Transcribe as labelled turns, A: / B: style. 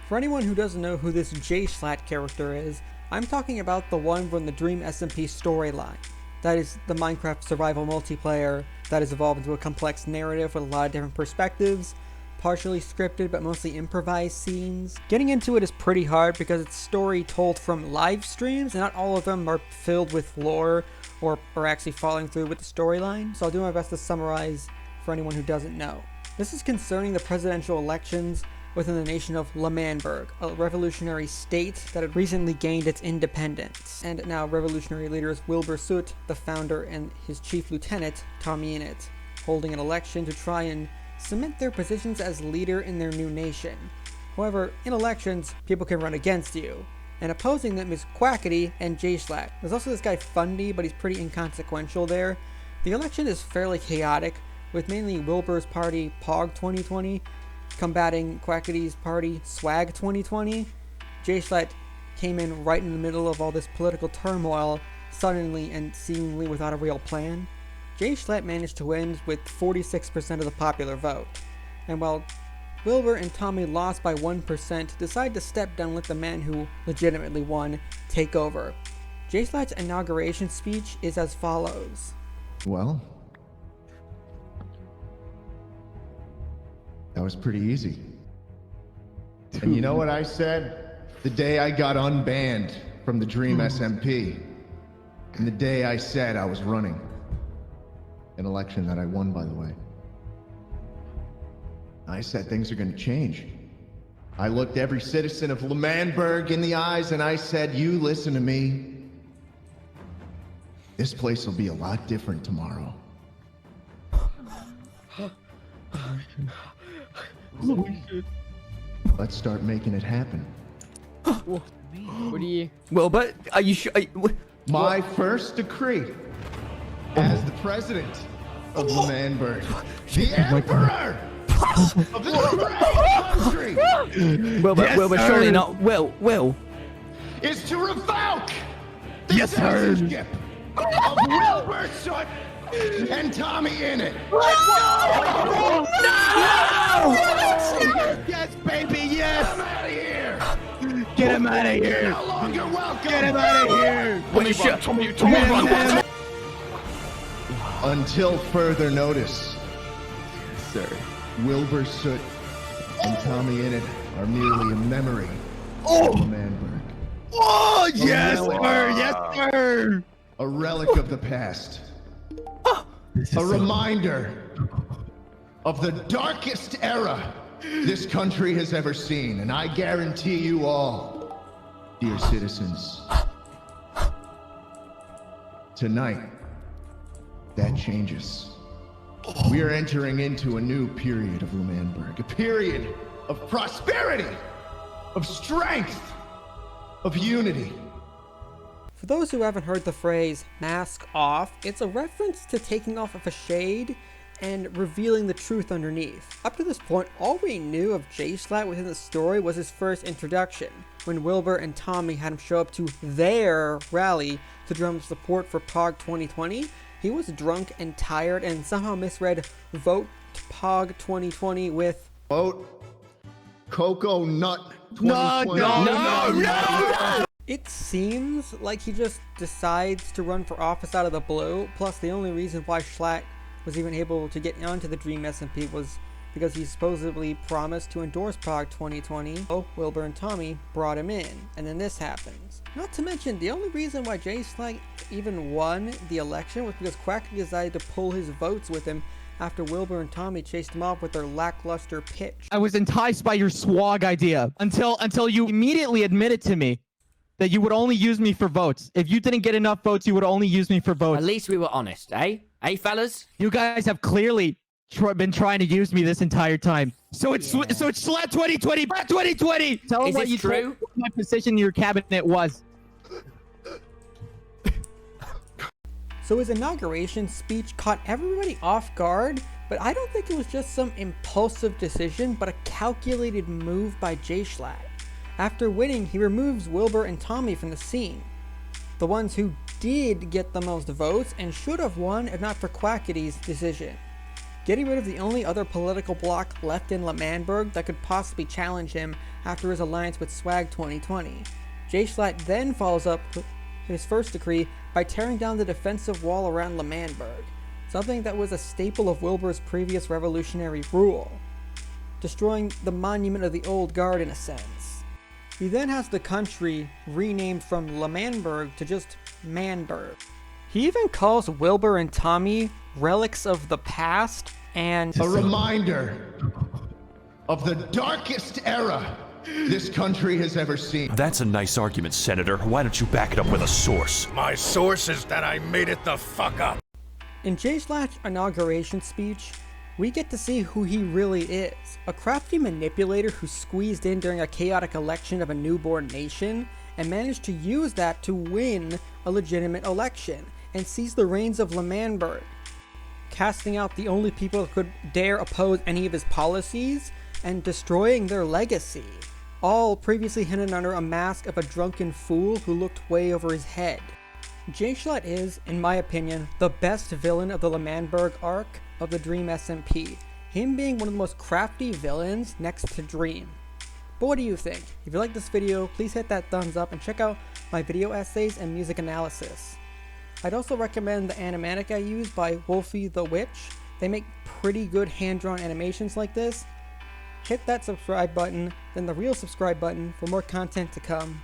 A: For anyone who doesn't know who this Jschlatt character is, I'm talking about the one from the Dream SMP storyline. That is the Minecraft survival multiplayer that has evolved into a complex narrative with a lot of different perspectives, partially scripted but mostly improvised scenes. Getting into it is pretty hard because it's story told from live streams and not all of them are filled with lore or are actually following through with the storyline, so I'll do my best to summarize for anyone who doesn't know. This is concerning the presidential elections within the nation of L'Manberg, a revolutionary state that had recently gained its independence. And now revolutionary leaders Wilbur Soot, the founder, and his chief lieutenant, Tommy Innit, holding an election to try and cement their positions as leader in their new nation. However, in elections, people can run against you, and opposing them is Quackity and Jschlatt. There's also this guy Fundy, but he's pretty inconsequential there. The election is fairly chaotic, with mainly Wilbur's party, Pog 2020, combating Quackity's party, Swag 2020. Jschlatt came in right in the middle of all this political turmoil, suddenly and seemingly without a real plan. Jschlatt managed to win with 46% of the popular vote, and while Wilbur and Tommy lost by 1%, decided to step down, let the man who legitimately won take over. Jschlatt's inauguration speech is as follows.
B: Well, that was pretty easy. And you know what I said? The day I got unbanned from the Dream SMP, and the day I said I was running. An election that I won, by the way. I said things are gonna change. I looked every citizen of L'Manberg in the eyes and I said, you listen to me. This place will be a lot different tomorrow. Let's start making it happen.
C: What do you...
D: Well, but are you sure?
B: My first decree as the president of L'Manberg, the emperor of this great country.
D: Well, but,
B: Yes,
D: well, but
B: sir.
D: surely not. Well.
B: Is to revoke the
D: Yes, sir.
B: citizenship of Wilbur Soot and Tommy Innit. Yes, baby, yes. Get him out of here.
D: Get him out of here.
B: No longer welcome.
D: Get him out of here.
E: Tommy, run.
B: Until further notice,
D: Sir.
B: Wilbur Soot and Tommy Innit are merely a memory of L'Manberg.
D: Oh,
B: yes,
D: sir. Yes, sir.
B: A relic of the past. A reminder of the darkest era this country has ever seen. And I guarantee you all, dear citizens, tonight, that changes. We are entering into a new period of L'Manberg, a period of prosperity, of strength, of unity.
A: For those who haven't heard the phrase mask off, it's a reference to taking off of a shade and revealing the truth underneath. Up to this point, all we knew of Jschlatt within the story was his first introduction, when Wilbur and Tommy had him show up to their rally to drum support for Pog 2020. He was drunk and tired and somehow misread vote Pog 2020 with
B: Vote Cocoa Nut 2020.
D: No.
A: It seems like he just decides to run for office out of the blue, plus the only reason why Jschlatt was even able to get onto the Dream SMP was because he supposedly promised to endorse Pog 2020. So Wilbur and Tommy brought him in, and then this happens. Not to mention, the only reason why Jschlatt even won the election was because Quackity decided to pull his votes with him after Wilbur and Tommy chased him off with their lackluster pitch.
D: I was enticed by your swag idea until you immediately admitted to me that you would only use me for votes. If you didn't get enough votes, you would only use me for votes.
E: At least we were honest, eh? Eh, fellas?
D: You guys have clearly been trying to use me this entire time. So it's Jschlatt 2020, back 2020. Tell them
E: Is
D: what
E: this
D: you
E: true?
D: told me what my position in your cabinet was.
A: So his inauguration speech caught everybody off guard, but I don't think it was just some impulsive decision, but a calculated move by Jschlatt. After winning, he removes Wilbur and Tommy from the scene, the ones who did get the most votes and should have won if not for Quackity's decision. getting rid of the only other political bloc left in L'Manberg that could possibly challenge him after his alliance with Swag 2020. Jschlatt then follows up his first decree by tearing down the defensive wall around L'Manberg, something that was a staple of Wilbur's previous revolutionary rule, destroying the monument of the old guard in a sense. He then has the country renamed from L'Manberg to just Manberg. He even calls Wilbur and Tommy relics of the past and
B: A reminder of the darkest era this country has ever seen.
F: That's a nice argument, Senator. Why don't you back it up with a source?
G: My source is that I made it the fuck up.
A: In Jschlatt's inauguration speech, we get to see who he really is, a crafty manipulator who squeezed in during a chaotic election of a newborn nation and managed to use that to win a legitimate election and seize the reins of L'Manberg, casting out the only people that could dare oppose any of his policies and destroying their legacy, all previously hidden under a mask of a drunken fool who looked way over his head. Jschlatt is, in my opinion, the best villain of the L'Manberg arc of the Dream SMP, him being one of the most crafty villains next to Dream. But what do you think? If you like this video, please hit that thumbs up and check out my video essays and music analysis. I'd also recommend the animatic I use by Wolfie the Witch. They make pretty good hand-drawn animations like this. Hit that subscribe button, then the real subscribe button for more content to come.